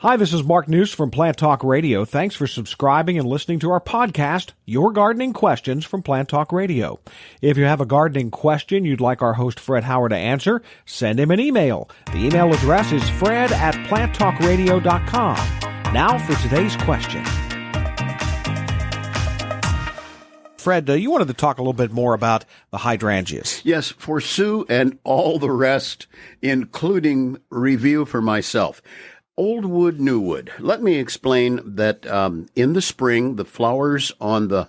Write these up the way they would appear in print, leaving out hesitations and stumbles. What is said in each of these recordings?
Hi, this is Mark News from Plant Talk Radio. Thanks for subscribing and listening to our podcast, Your Gardening Questions from Plant Talk Radio. If you have a gardening question you'd like our host Fred Howard to answer, send him an email. The email address is fred@planttalkradio.com. Now for today's question. Fred, you wanted to talk a little bit more about the hydrangeas. Yes, for Sue and all the rest, including review for myself. Old wood, new wood. Let me explain that in the spring, the flowers on the,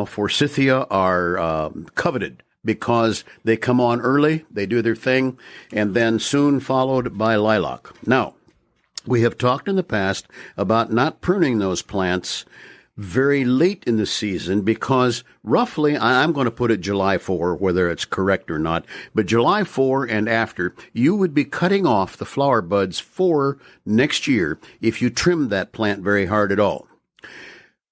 forsythia are coveted because they come on early, they do their thing, and then soon followed by lilac. Now, we have talked in the past about not pruning those plants very late in the season because roughly, I'm going to put it July 4, whether it's correct or not, but July 4 and after, you would be cutting off the flower buds for next year if you trimmed that plant very hard at all.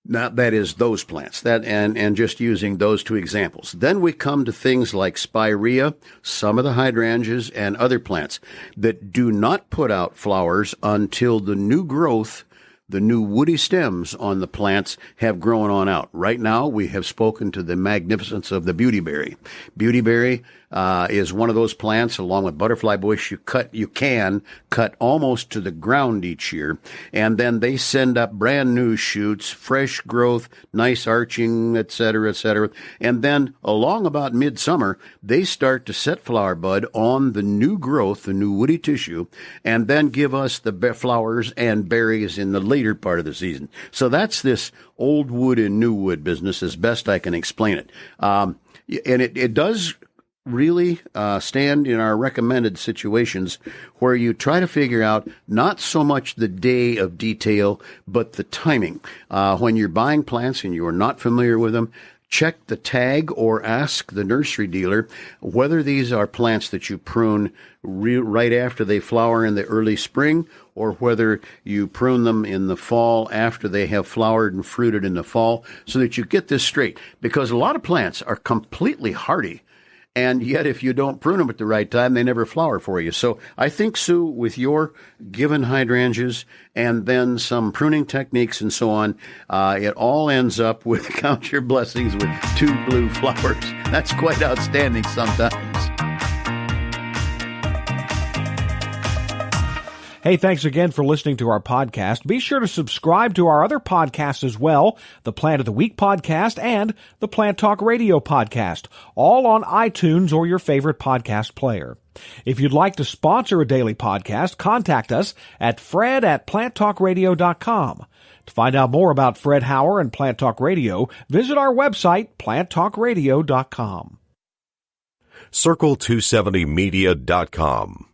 Now, that is those plants, and just using those two examples. Then we come to things like spirea, some of the hydrangeas, and other plants that do not put out flowers until the new growth, the new woody stems on the plants have grown on out. Right now, we have spoken to the magnificence of the beautyberry. Beautyberry is one of those plants, along with butterfly bush, you can cut almost to the ground each year, and then they send up brand new shoots, fresh growth, nice arching, et cetera, and then along about midsummer, they start to set flower bud on the new growth, the new woody tissue, and then give us the flowers and berries in the later part of the season. So that's this old wood and new wood business as best I can explain it. And it does really stand in our recommended situations where you try to figure out not so much the day of detail, but the timing. When you're buying plants and you are not familiar with them, check the tag or ask the nursery dealer whether these are plants that you prune right after they flower in the early spring or whether you prune them in the fall after they have flowered and fruited in the fall, so that you get this straight. Because a lot of plants are completely hardy, and yet if you don't prune them at the right time, they never flower for you. So I think, Sue, with your given hydrangeas and then some pruning techniques and so on, it all ends up with, count your blessings, with 2 blue flowers. That's quite outstanding sometimes. Hey, thanks again for listening to our podcast. Be sure to subscribe to our other podcasts as well, the Plant of the Week podcast and the Plant Talk Radio podcast, all on iTunes or your favorite podcast player. If you'd like to sponsor a daily podcast, contact us at fred@planttalkradio.com. To find out more about Fred Howard and Plant Talk Radio, visit our website, planttalkradio.com. Circle270media.com